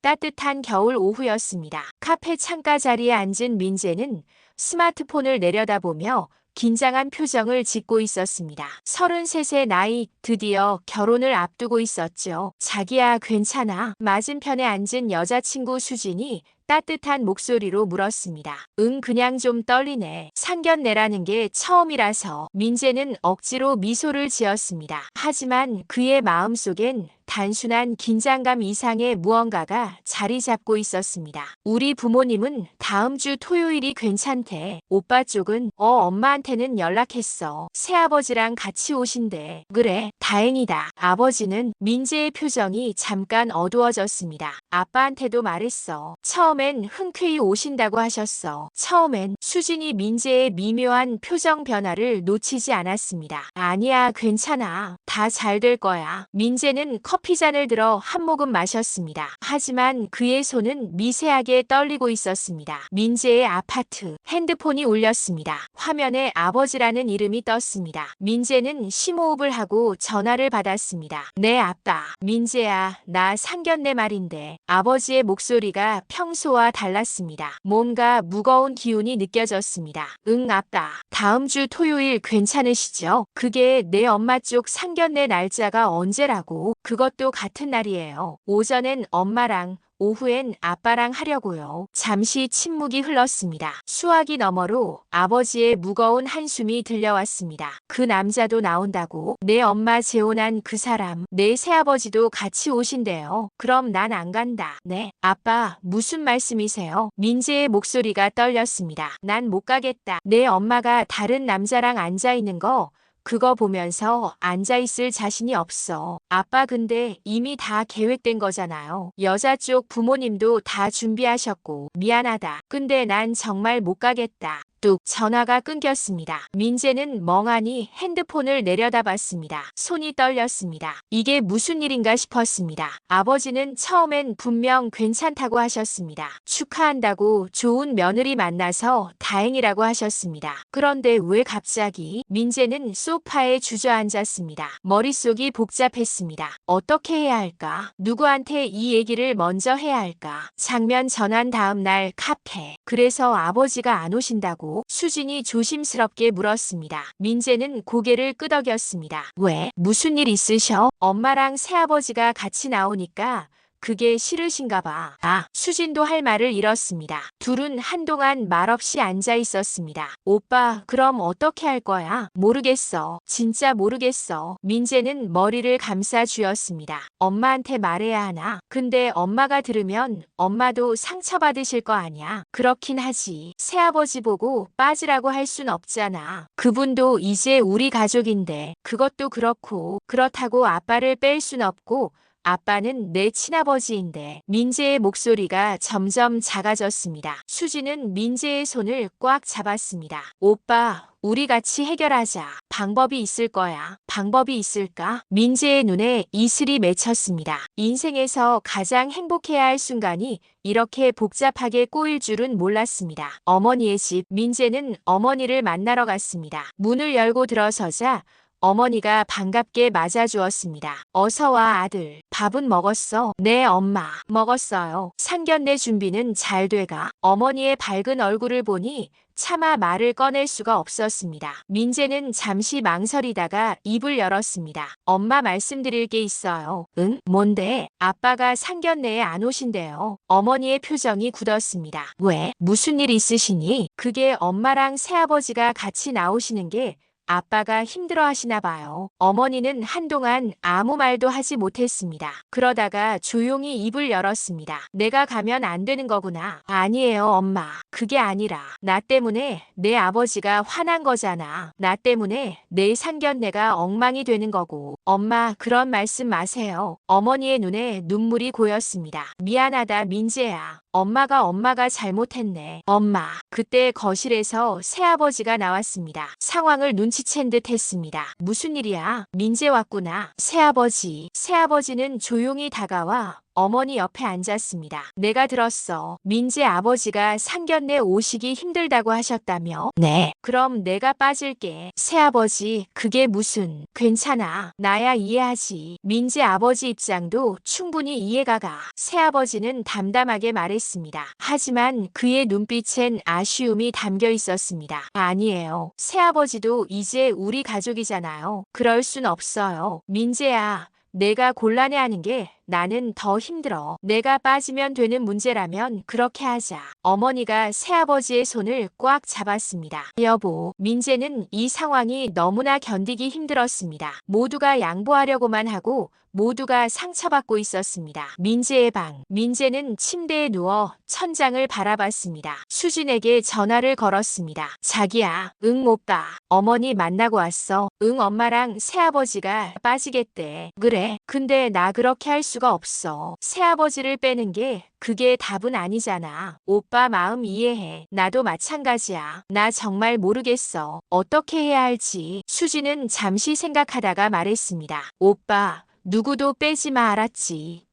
따뜻한 겨울 오후였습니다. 카페 창가 자리에 앉은 민재는 스마트폰을 내려다보며 긴장한 표정을 짓고 있었습니다. 33의 나이, 드디어 결혼을 앞두고 있었죠. 자기야, 괜찮아? 맞은편에 앉은 여자친구 수진이 따뜻한 목소리로 물었습니다. 응, 그냥 좀 떨리네. 상견례라는 게 처음이라서. 민재는 억지로 미소를 지었습니다. 하지만 그의 마음속엔 단순한 긴장감 이상의 무언가가 자리 잡고 있었습니다. 우리 부모님은 다음 주 토요일이 괜찮대. 오빠 쪽은 엄마한테는 연락했어. 새아버지랑 같이 오신대. 그래, 다행이다. 아버지는 민재의 표정이 잠깐 어두워졌습니다. 아빠한테도 말했어. 처음엔 흔쾌히 오신다고 하셨어. 처음엔 수진이 민재의 미묘한 표정 변화를 놓치지 않았습니다. 아니야, 괜찮아. 다 잘 될 거야. 민재는 커피잔을 들어 한 모금 마셨습니다. 하지만 그의 손은 미세하게 떨리고 있었습니다. 민재의 아파트. 핸드폰이 울렸습니다. 화면에 아버지라는 이름이 떴습니다. 민재는 심호흡을 하고 전화를 받았습니다. 네, 아빠. 민재야, 나 상견례 말인데. 아버지의 목소리가 평소와 달랐습니다. 뭔가 무거운 기운이 느껴졌습니다. 응, 아빠. 다음 주 토요일 괜찮으시죠? 그게 내 엄마 쪽 상견례 날짜가 언제라고? 그것도 같은 날이에요. 오전엔 엄마랑 오후엔 아빠랑 하려고요. 잠시 침묵이 흘렀습니다. 수화기 너머로 아버지의 무거운 한숨이 들려왔습니다. 그 남자도 나온다고? 내 엄마 재혼한 그 사람, 내 새아버지도 같이 오신대요. 그럼 난 안 간다. 네, 아빠, 무슨 말씀이세요? 민재의 목소리가 떨렸습니다. 난 못 가겠다. 내 엄마가 다른 남자랑 앉아있는 거 그거 보면서 앉아있을 자신이 없어. 아빠, 근데 이미 다 계획된 거잖아요. 여자 쪽 부모님도 다 준비하셨고. 미안하다. 근데 난 정말 못 가겠다. 뚝, 전화가 끊겼습니다. 민재는 멍하니 핸드폰을 내려다봤습니다. 손이 떨렸습니다. 이게 무슨 일인가 싶었습니다. 아버지는 처음엔 분명 괜찮다고 하셨습니다. 축하한다고, 좋은 며느리 만나서 다행이라고 하셨습니다. 그런데 왜 갑자기? 민재는 소파에 주저앉았습니다. 머릿속이 복잡했습니다. 어떻게 해야 할까? 누구한테 이 얘기를 먼저 해야 할까? 장면 전환 다음 날 카페. 그래서 아버지가 안 오신다고? 수진이 조심스럽게 물었습니다. 민재는 고개를 끄덕였습니다. 왜? 무슨 일 있으셔? 엄마랑 새아버지가 같이 나오니까 그게 싫으신가 봐. 아, 수진도 할 말을 잃었습니다. 둘은 한동안 말없이 앉아 있었습니다. 오빠, 그럼 어떻게 할 거야? 모르겠어. 진짜 모르겠어. 민재는 머리를 감싸 쥐었습니다. 엄마한테 말해야 하나? 근데 엄마가 들으면 엄마도 상처받으실 거 아니야? 그렇긴 하지. 새아버지 보고 빠지라고 할 순 없잖아. 그분도 이제 우리 가족인데. 그것도 그렇고. 그렇다고 아빠를 뺄 순 없고 아빠는 내 친아버지인데. 민재의 목소리가 점점 작아졌습니다. 수진은 민재의 손을 꽉 잡았습니다. 오빠, 우리 같이 해결하자. 방법이 있을 거야. 방법이 있을까? 민재의 눈에 이슬이 맺혔습니다. 인생에서 가장 행복해야 할 순간이 이렇게 복잡하게 꼬일 줄은 몰랐습니다. 어머니의 집. 민재는 어머니를 만나러 갔습니다. 문을 열고 들어서자 어머니가 반갑게 맞아주었습니다. 어서 와, 아들. 밥은 먹었어? 네, 엄마. 먹었어요. 상견례 준비는 잘 돼가? 어머니의 밝은 얼굴을 보니 차마 말을 꺼낼 수가 없었습니다. 민재는 잠시 망설이다가 입을 열었습니다. 엄마, 말씀드릴 게 있어요. 응? 뭔데? 아빠가 상견례에 안 오신대요. 어머니의 표정이 굳었습니다. 왜? 무슨 일 있으시니? 그게 엄마랑 새아버지가 같이 나오시는 게 아빠가 힘들어 하시나 봐요. 어머니는 한동안 아무 말도 하지 못했습니다. 그러다가 조용히 입을 열었습니다. 내가 가면 안 되는 거구나. 아니에요, 엄마. 그게 아니라 나 때문에 내 아버지가 화난 거잖아. 나 때문에 내 상견례가 엉망이 되는 거고. 엄마, 그런 말씀 마세요. 어머니의 눈에 눈물이 고였습니다. 미안하다, 민재야. 엄마가 잘못했네. 엄마. 그때 거실에서 새아버지가 나왔습니다. 상황을 눈치챈 듯 했습니다. 무슨 일이야? 민재 왔구나. 새아버지는 조용히 다가와 어머니 옆에 앉았습니다. 내가 들었어. 민재 아버지가 상견례 오시기 힘들다고 하셨다며? 네. 그럼 내가 빠질게. 새아버지, 그게 무슨. 괜찮아. 나야 이해하지. 민재 아버지 입장도 충분히 이해가 가. 새아버지는 담담하게 말했습니다. 하지만 그의 눈빛엔 아쉬움이 담겨 있었습니다. 아니에요. 새아버지도 이제 우리 가족이잖아요. 그럴 순 없어요. 민재야. 내가 곤란해하는 게 나는 더 힘들어. 내가 빠지면 되는 문제라면 그렇게 하자. 어머니가 새아버지의 손을 꽉 잡았습니다. 여보, 민재는 이 상황이 너무나 견디기 힘들었습니다. 모두가 양보하려고만 하고 모두가 상처받고 있었습니다. 민재의 방. 민재는 침대에 누워 천장을 바라봤습니다. 수진에게 전화를 걸었습니다. 자기야. 응, 오빠. 어머니 만나고 왔어. 응, 엄마랑 새아버지가 빠지겠대. 그래. 근데 나 그렇게 할 수가 없어. 새아버지를 빼는 게 그게 답은 아니잖아. 오빠 마음 이해해. 나도 마찬가지야. 나 정말 모르겠어. 어떻게 해야 할지. 수진은 잠시 생각하다가 말했습니다. 오빠, 누구도 빼지 마, 알았지?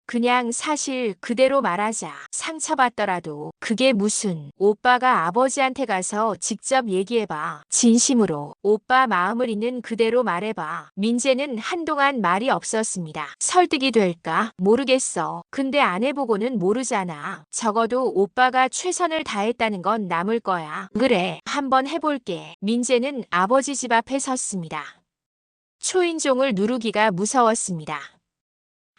그냥 사실 그대로 말하자. 상처받더라도 그게 무슨. 오빠가 아버지한테 가서 직접 얘기해봐. 진심으로. 오빠 마음을 있는 그대로 말해봐. 민재는 한동안 말이 없었습니다. 설득이 될까? 모르겠어. 근데 안 해보고는 모르잖아. 적어도 오빠가 최선을 다했다는 건 남을 거야. 그래, 한번 해볼게. 민재는 아버지 집 앞에 섰습니다. 초인종을 누르기가 무서웠습니다.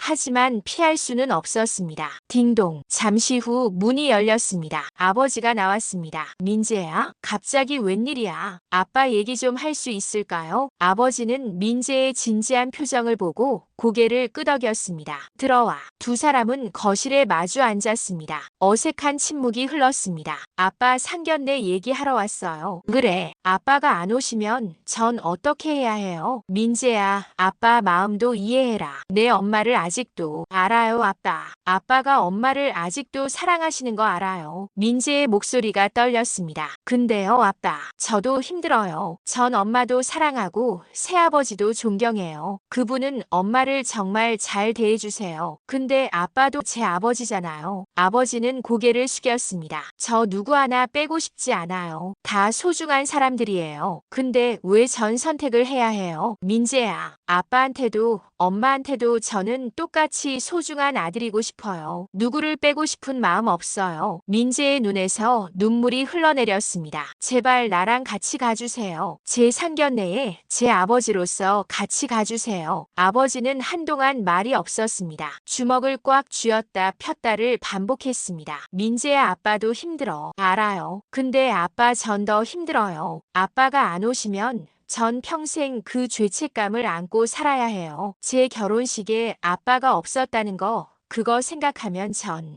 하지만 피할 수는 없었습니다. 딩동. 잠시 후 문이 열렸습니다. 아버지가 나왔습니다. 민재야? 갑자기 웬일이야? 아빠 얘기 좀 할 수 있을까요? 아버지는 민재의 진지한 표정을 보고 고개를 끄덕였습니다. 들어와. 두 사람은 거실에 마주 앉았습니다. 어색한 침묵이 흘렀습니다. 아빠 상견례 얘기하러 왔어요. 그래. 아빠가 안 오시면 전 어떻게 해야 해요? 민재야, 아빠 마음도 이해해라. 내 엄마를 아직도 알아요, 아빠. 아빠가 엄마를 아직도 사랑하시는 거 알아요. 민재의 목소리가 떨렸습니다. 근데요, 아빠. 저도 힘들어요. 전 엄마도 사랑하고 새아버지도 존경해요. 그분은 엄마를 정말 잘 대해주세요. 근데 아빠도 제 아버지잖아요. 아버지는 고개를 숙였습니다. 저 누구 하나 빼고 싶지 않아요. 다 소중한 사람들이에요. 근데 왜 전 선택을 해야 해요? 민재야, 아빠한테도 엄마한테도 저는 똑같이 소중한 아들이고 싶어요. 누구를 빼고 싶은 마음 없어요. 민재의 눈에서 눈물이 흘러내렸습니다. 제발 나랑 같이 가주세요. 제 상견례에 제 아버지로서 같이 가주세요. 아버지는 한동안 말이 없었습니다. 주먹을 꽉 쥐었다 폈다를 반복했습니다. 민재야, 아빠도 힘들어. 알아요. 근데 아빠 전 더 힘들어요. 아빠가 안 오시면 전 평생 그 죄책감을 안고 살아야 해요. 제 결혼식에 아빠가 없었다는 거, 그거 생각하면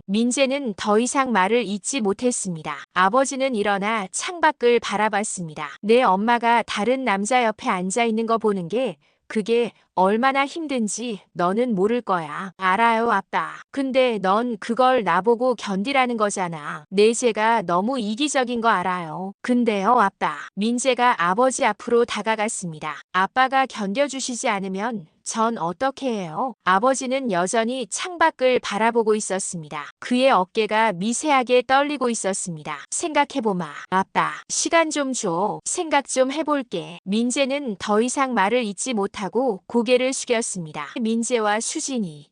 민재는 더 이상 말을 잇지 못했습니다. 아버지는 일어나 창밖을 바라봤습니다. 내 엄마가 다른 남자 옆에 앉아 있는 거 보는 게 그게 얼마나 힘든지 너는 모를 거야. 알아요, 아빠. 근데 넌 그걸 나보고 견디라는 거잖아. 내 죄가 너무 이기적인 거 알아요. 근데요, 아빠. 민재가 아버지 앞으로 다가갔습니다. 아빠가 견뎌주시지 않으면 전 어떻게 해요? 아버지는 여전히 창밖을 바라보고 있었습니다. 그의 어깨가 미세하게 떨리고 있었습니다. 생각해보마. 아빠, 시간 좀 줘. 생각 좀 해볼게. 민재는 더 이상 말을 잇지 못하고 고개를 숙였습니다. 민재와 수진이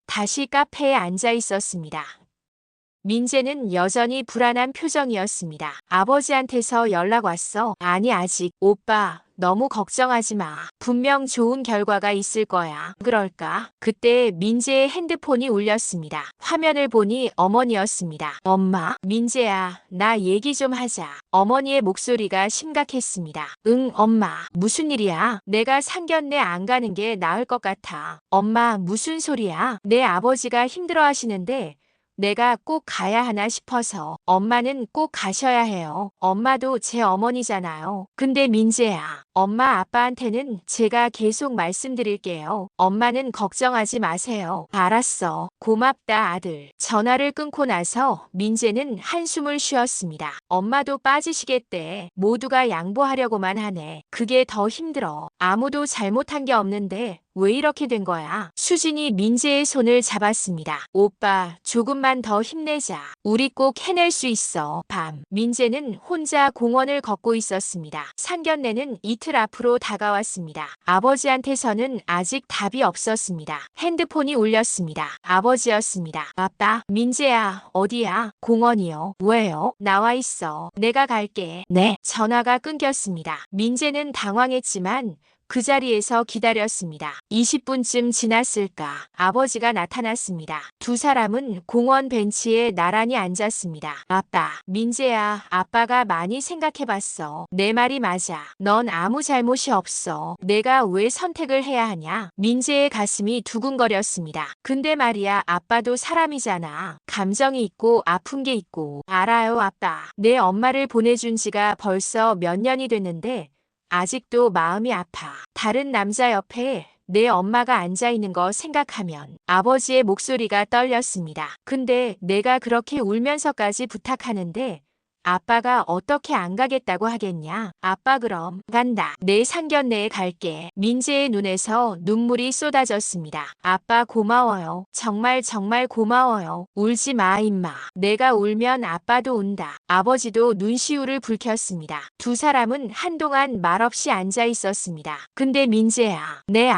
다시 카페에 앉아 있었습니다. 민재는 여전히 불안한 표정이었습니다. 아버지한테서 연락 왔어? 아니, 아직. 오빠, 너무 걱정하지 마. 분명 좋은 결과가 있을 거야. 그럴까? 그때 민재의 핸드폰이 울렸습니다. 화면을 보니 어머니였습니다. 엄마, 민재야, 나 얘기 좀 하자. 어머니의 목소리가 심각했습니다. 응, 엄마. 무슨 일이야? 내가 상견례 안 가는 게 나을 것 같아. 엄마, 무슨 소리야? 내 아버지가 힘들어하시는데 내가 꼭 가야 하나 싶어서. 엄마는 꼭 가셔야 해요. 엄마도 제 어머니잖아요. 근데 민재야, 엄마 아빠한테는 제가 계속 말씀드릴게요. 엄마는 걱정하지 마세요. 알았어. 고맙다 아들. 전화를 끊고 나서 민재는 한숨을 쉬었습니다. 엄마도 빠지시겠대. 모두가 양보하려고만 하네. 그게 더 힘들어. 아무도 잘못한 게 없는데 왜 이렇게 된 거야? 수진이 민재의 손을 잡았습니다. 오빠, 조금만 더 힘내자. 우리 꼭 해낼 수 있어. 밤, 민재는 혼자 공원을 걷고 있었습니다. 상견례는 이틀 앞으로 다가왔습니다. 아버지한테서는 아직 답이 없었습니다. 핸드폰이 울렸습니다. 아버지였습니다. 아빠, 민재야, 어디야? 공원이요. 왜요? 나와 있어. 내가 갈게. 네. 전화가 끊겼습니다. 민재는 당황했지만 그 자리에서 기다렸습니다. 20분쯤 지났을까 아버지가 나타났습니다. 두 사람은 공원 벤치에 나란히 앉았습니다. 아빠, 민재야, 아빠가 많이 생각해봤어. 내 말이 맞아. 넌 아무 잘못이 없어. 내가 왜 선택을 해야 하냐? 민재의 가슴이 두근거렸습니다. 근데 말이야, 아빠도 사람이잖아. 감정이 있고 아픈 게 있고. 알아요, 아빠. 내 엄마를 보내준 지가 벌써 몇 년이 됐는데 아직도 마음이 아파. 다른 남자 옆에 내 엄마가 앉아있는 거 생각하면 아버지의 목소리가 떨렸습니다. 근데 내가 그렇게 울면서까지 부탁하는데 아빠가 어떻게 안 가겠다고 하겠냐? 아빠 그럼 간다. 내 상견례에 갈게. 민재의 눈에서 눈물이 쏟아졌습니다. 아빠 고마워요. 정말 정말 고마워요. 울지 마 임마. 내가 울면 아빠도 운다. 아버지도 눈시울을 붉혔습니다. 두 사람은 한동안 말없이 앉아 있었습니다. 근데 민재야, 내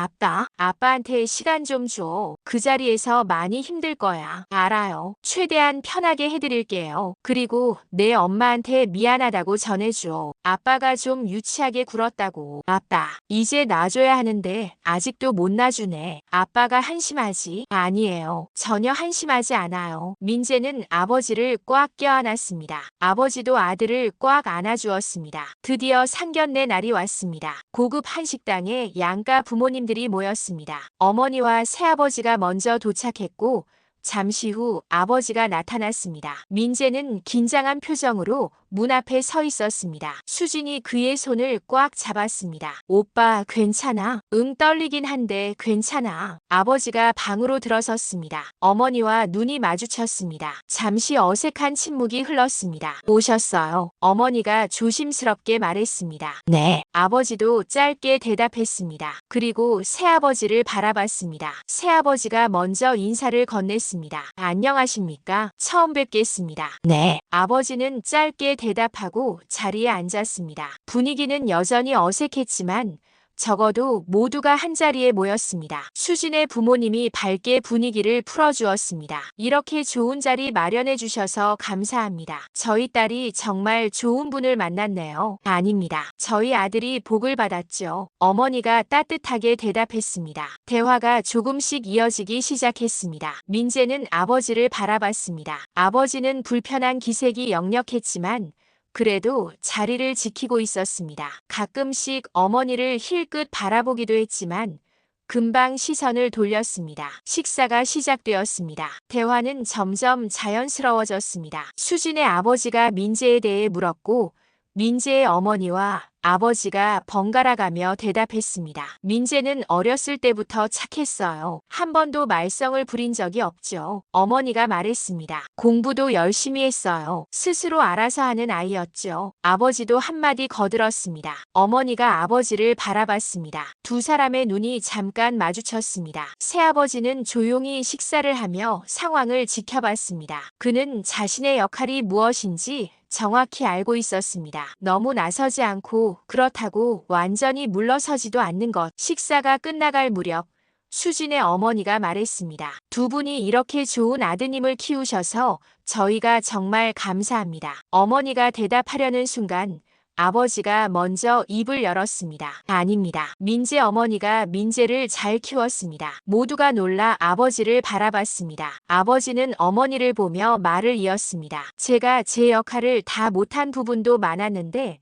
아빠한테 시간 좀 줘. 그 자리에서 많이 힘들 거야. 알아요. 최대한 편하게 해드릴게요. 그리고 내 엄마한테 미안하다고 전해줘. 아빠가 좀 유치하게 굴었다고. 아빠, 이제 놔줘야 하는데 아직도 못 놔주네. 아빠가 한심하지? 아니에요. 전혀 한심하지 않아요. 민재는 아버지를 꽉 껴안았습니다. 아버지도 아들을 꽉 안아주었습니다. 드디어 상견례 날이 왔습니다. 고급 한식당에 양가 부모님들이 모였습니다. 어머니와 새아버지가 먼저 도착했고 잠시 후 아버지가 나타났습니다. 민재는 긴장한 표정으로 문 앞에 서 있었습니다. 수진이 그의 손을 꽉 잡았습니다. 오빠 괜찮아? 응, 떨리긴 한데 괜찮아. 아버지가 방으로 들어섰습니다. 어머니와 눈이 마주쳤습니다. 잠시 어색한 침묵이 흘렀습니다. 오셨어요? 어머니가 조심스럽게 말했습니다. 네. 아버지도 짧게 대답했습니다. 그리고 새아버지를 바라봤습니다. 새아버지가 먼저 인사를 건넸습니다. 안녕하십니까? 처음 뵙겠습니다. 네. 아버지는 짧게 대답하고 자리에 앉았습니다. 분위기는 여전히 어색했지만 적어도 모두가 한자리에 모였습니다. 수진의 부모님이 밝게 분위기를 풀어주었습니다. 이렇게 좋은 자리 마련해 주셔서 감사합니다. 저희 딸이 정말 좋은 분을 만났네요. 아닙니다. 저희 아들이 복을 받았죠. 어머니가 따뜻하게 대답했습니다. 대화가 조금씩 이어지기 시작했습니다. 민재는 아버지를 바라봤습니다. 아버지는 불편한 기색이 역력했지만 그래도 자리를 지키고 있었습니다. 가끔씩 어머니를 힐끗 바라보기도 했지만 금방 시선을 돌렸습니다. 식사가 시작되었습니다. 대화는 점점 자연스러워졌습니다. 수진의 아버지가 민재에 대해 물었고 민재의 어머니와 아버지가 번갈아가며 대답했습니다. 민재는 어렸을 때부터 착했어요. 한 번도 말썽을 부린 적이 없죠. 어머니가 말했습니다. 공부도 열심히 했어요. 스스로 알아서 하는 아이였죠. 아버지도 한마디 거들었습니다. 어머니가 아버지를 바라봤습니다. 두 사람의 눈이 잠깐 마주쳤습니다. 새아버지는 조용히 식사를 하며 상황을 지켜봤습니다. 그는 자신의 역할이 무엇인지 정확히 알고 있었습니다. 너무 나서지 않고 그렇다고 완전히 물러서지도 않는 것. 식사가 끝나갈 무렵 수진의 어머니가 말했습니다. 두 분이 이렇게 좋은 아드님을 키우셔서 저희가 정말 감사합니다. 어머니가 대답하려는 순간 아버지가 먼저 입을 열었습니다. 아닙니다. 민재 어머니가 민재를 잘 키웠습니다. 모두가 놀라 아버지를 바라봤습니다. 아버지는 어머니를 보며 말을 이었습니다. 제가 제 역할을 다 못한 부분도 많았는데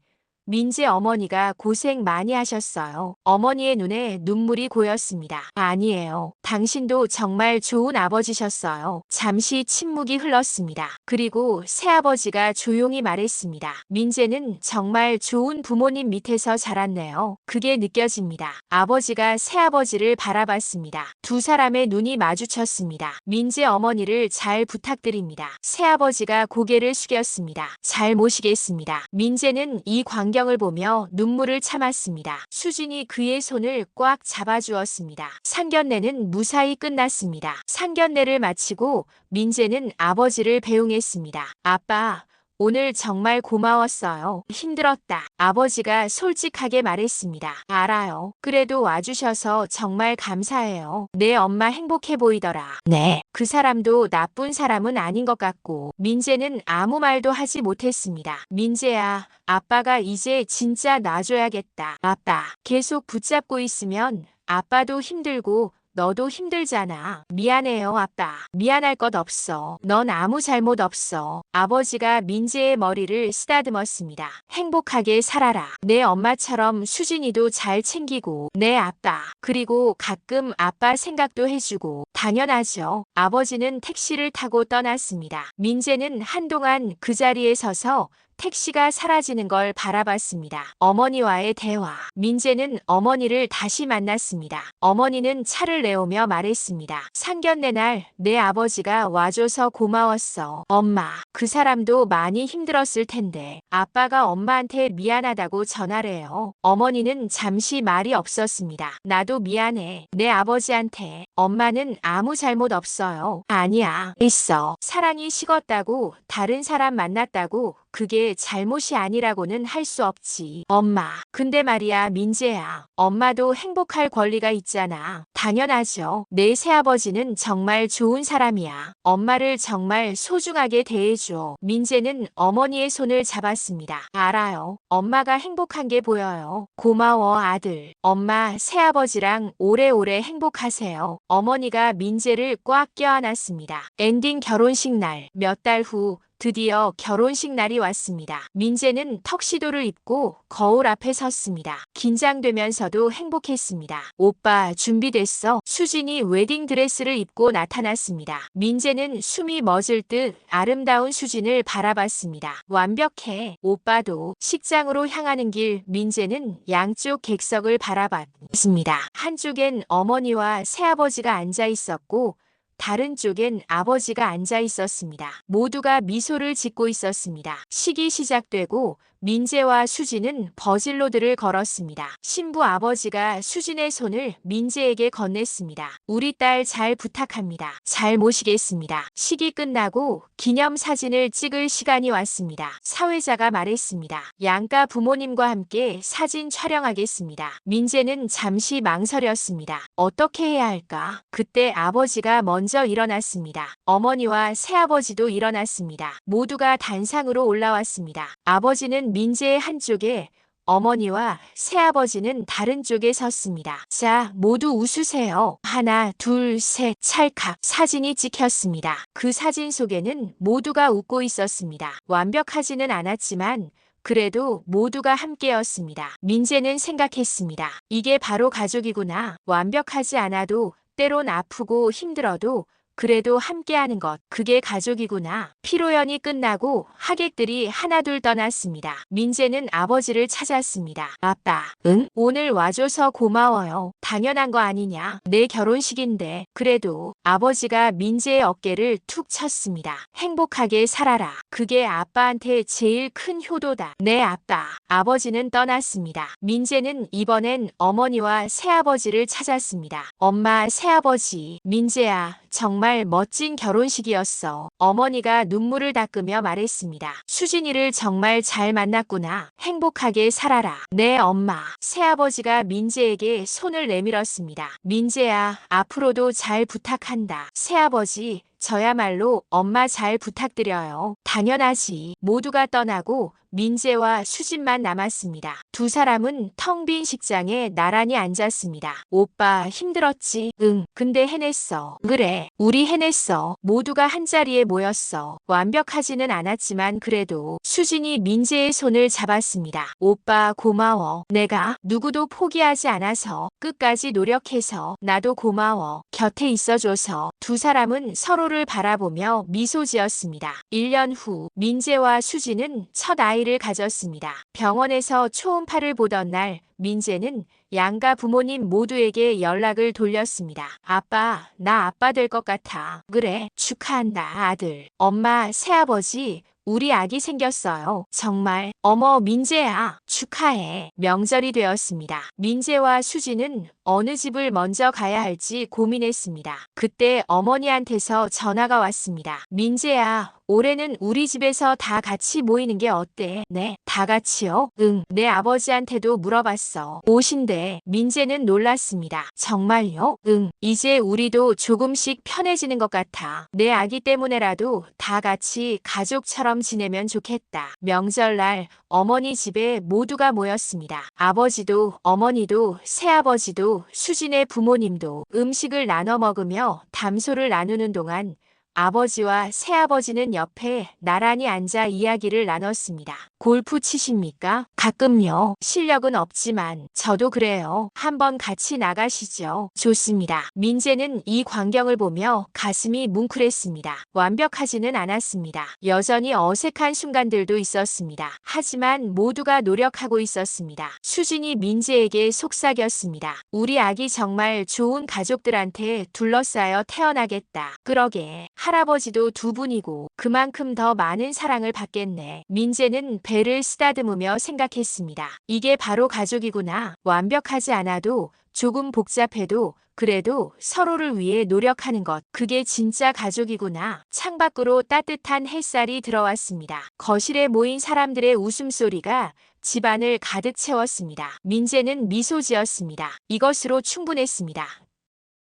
민재 어머니가 고생 많이 하셨어요. 어머니의 눈에 눈물이 고였습니다. 아니에요. 당신도 정말 좋은 아버지셨어요. 잠시 침묵이 흘렀습니다. 그리고 새아버지가 조용히 말했습니다. 민재는 정말 좋은 부모님 밑에서 자랐네요. 그게 느껴집니다. 아버지가 새아버지를 바라봤습니다. 두 사람의 눈이 마주쳤습니다. 민재 어머니를 잘 부탁드립니다. 새아버지가 고개를 숙였습니다. 잘 모시겠습니다. 민재는 이 광경을 보며 눈물을 참았습니다. 수진이 그의 손을 꽉 잡아주었습니다. 상견례는 무사히 끝났습니다. 상견례를 마치고 민재는 아버지를 배웅했습니다. 아빠, 오늘 정말 고마웠어요. 힘들었다. 아버지가 솔직하게 말했습니다. 알아요. 그래도 와주셔서 정말 감사해요. 내 엄마 행복해 보이더라. 네. 그 사람도 나쁜 사람은 아닌 것 같고. 민재는 아무 말도 하지 못했습니다. 민재야, 아빠가 이제 진짜 놔줘야겠다. 아빠, 계속 붙잡고 있으면 아빠도 힘들고 너도 힘들잖아. 미안해요, 아빠. 미안할 것 없어. 넌 아무 잘못 없어. 아버지가 민재의 머리를 쓰다듬었습니다. 행복하게 살아라. 내 엄마처럼 수진이도 잘 챙기고. 네, 아빠. 그리고 가끔 아빠 생각도 해주고. 당연하죠. 아버지는 택시를 타고 떠났습니다. 민재는 한동안 그 자리에 서서 택시가 사라지는 걸 바라봤습니다. 어머니와의 대화. 민재는 어머니를 다시 만났습니다. 어머니는 차를 내오며 말했습니다. 상견례 날 내 아버지가 와줘서 고마웠어. 엄마, 그 사람도 많이 힘들었을 텐데 아빠가 엄마한테 미안하다고 전하래요. 어머니는 잠시 말이 없었습니다. 나도 미안해. 내 아버지한테. 엄마는 아무 잘못 없어요. 아니야. 있어. 사랑이 식었다고 다른 사람 만났다고 그게 잘못이 아니라고는 할 수 없지. 엄마, 근데 말이야, 민재야. 엄마도 행복할 권리가 있잖아. 당연하죠. 내 새아버지는 정말 좋은 사람이야. 엄마를 정말 소중하게 대해줘. 민재는 어머니의 손을 잡았습니다. 알아요. 엄마가 행복한 게 보여요. 고마워, 아들. 엄마, 새아버지랑 오래오래 행복하세요. 어머니가 민재를 꽉 껴안았습니다. 엔딩 결혼식 날, 몇 달 후, 드디어 결혼식 날이 왔습니다. 민재는 턱시도를 입고 거울 앞에 섰습니다. 긴장되면서도 행복했습니다. 오빠, 준비됐어? 수진이 웨딩드레스를 입고 나타났습니다. 민재는 숨이 멎을 듯 아름다운 수진을 바라봤습니다. 완벽해. 오빠도. 식장으로 향하는 길, 민재는 양쪽 객석을 바라봤습니다. 한쪽엔 어머니와 새아버지가 앉아 있었고 다른 쪽엔 아버지가 앉아 있었습니다. 모두가 미소를 짓고 있었습니다. 식이 시작되고 민재와 수진은 버질로드를 걸었습니다. 신부 아버지가 수진의 손을 민재에게 건넸습니다. 우리 딸 잘 부탁합니다. 잘 모시겠습니다. 식이 끝나고 기념사진을 찍을 시간이 왔습니다. 사회자가 말했습니다. 양가 부모님과 함께 사진 촬영하겠습니다. 민재는 잠시 망설였습니다. 어떻게 해야 할까? 그때 아버지가 먼저 일어났습니다. 어머니와 새아버지도 일어났습니다. 모두가 단상으로 올라왔습니다. 아버지는 민재의 한쪽에, 어머니와 새아버지는 다른 쪽에 섰습니다. 자, 모두 웃으세요. 하나, 둘, 셋, 찰칵. 사진이 찍혔습니다. 그 사진 속에는 모두가 웃고 있었습니다. 완벽하지는 않았지만 그래도 모두가 함께였습니다. 민재는 생각했습니다. 이게 바로 가족이구나. 완벽하지 않아도 때론 아프고 힘들어도 그래도 함께하는 것, 그게 가족이구나. 피로연이 끝나고 하객들이 하나둘 떠났습니다. 민재는 아버지를 찾았습니다. 아빠, 응? 오늘 와줘서 고마워요. 당연한 거 아니냐. 내 결혼식인데. 그래도. 아버지가 민재의 어깨를 툭 쳤습니다. 행복하게 살아라. 그게 아빠한테 제일 큰 효도다. 네, 아빠. 아버지는 떠났습니다. 민재는 이번엔 어머니와 새아버지를 찾았습니다. 엄마, 새아버지. 민재야, 정말 멋진 결혼식이었어. 어머니가 눈물을 닦으며 말했습니다. 수진이를 정말 잘 만났구나. 행복하게 살아라. 네, 엄마. 새아버지가 민재에게 손을 내밀었습니다. 민재야, 앞으로도 잘 부탁한다. 새아버지, 저야말로 엄마 잘 부탁드려요. 당연하지. 모두가 떠나고 민재와 수진만 남았습니다. 두 사람은 텅 빈 식장에 나란히 앉았습니다. 오빠 힘들었지? 응, 근데 해냈어. 그래, 우리 해냈어. 모두가 한자리에 모였어. 완벽하지는 않았지만 그래도. 수진이 민재의 손을 잡았습니다. 오빠 고마워. 내가 누구도 포기하지 않아서 끝까지 노력해서 나도 고마워. 곁에 있어줘서. 두 사람은 서로를 바라보며 미소 지었습니다. 1년 후 민재와 수진은 첫 아이를 가졌습니다. 병원에서 초음파를 보던 날 민재는 양가 부모님 모두에게 연락을 돌렸습니다. 아빠, 나 아빠 될 것 같아. 그래, 축하한다, 아들. 엄마, 새아버지, 우리 아기 생겼어요. 정말. 어머, 민재야, 축하해. 명절이 되었습니다. 민재와 수진은 어느 집을 먼저 가야 할지 고민했습니다. 그때 어머니한테서 전화가 왔습니다. 민재야, 올해는 우리 집에서 다 같이 모이는 게 어때? 네, 다 같이요? 응, 내 아버지한테도 물어봤어. 오신대. 민재는 놀랐습니다. 정말요? 응, 이제 우리도 조금씩 편해지는 것 같아. 내 아기 때문에라도 다 같이 가족처럼 지내면 좋겠다. 명절날 어머니 집에 모두가 모였습니다. 아버지도 어머니도 새아버지도 수진의 부모님도 음식을 나눠 먹으며 담소를 나누는 동안 아버지와 새아버지는 옆에 나란히 앉아 이야기를 나눴습니다. 골프 치십니까? 가끔요. 실력은 없지만 저도 그래요. 한번 같이 나가시죠. 좋습니다. 민재는 이 광경을 보며 가슴이 뭉클했습니다. 완벽하지는 않았습니다. 여전히 어색한 순간들도 있었습니다. 하지만 모두가 노력하고 있었습니다. 수진이 민재에게 속삭였습니다. 우리 아기 정말 좋은 가족들한테 둘러싸여 태어나겠다. 그러게. 할아버지도 두 분이고 그만큼 더 많은 사랑을 받겠네. 민재는 배를 쓰다듬으며 생각했습니다. 이게 바로 가족이구나. 완벽하지 않아도 조금 복잡해도 그래도 서로를 위해 노력하는 것. 그게 진짜 가족이구나. 창밖으로 따뜻한 햇살이 들어왔습니다. 거실에 모인 사람들의 웃음소리가 집안을 가득 채웠습니다. 민재는 미소 지었습니다. 이것으로 충분했습니다.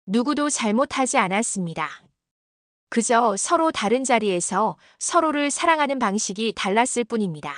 누구도 잘못하지 않았습니다. 그저 서로 다른 자리에서 서로를 사랑하는 방식이 달랐을 뿐입니다.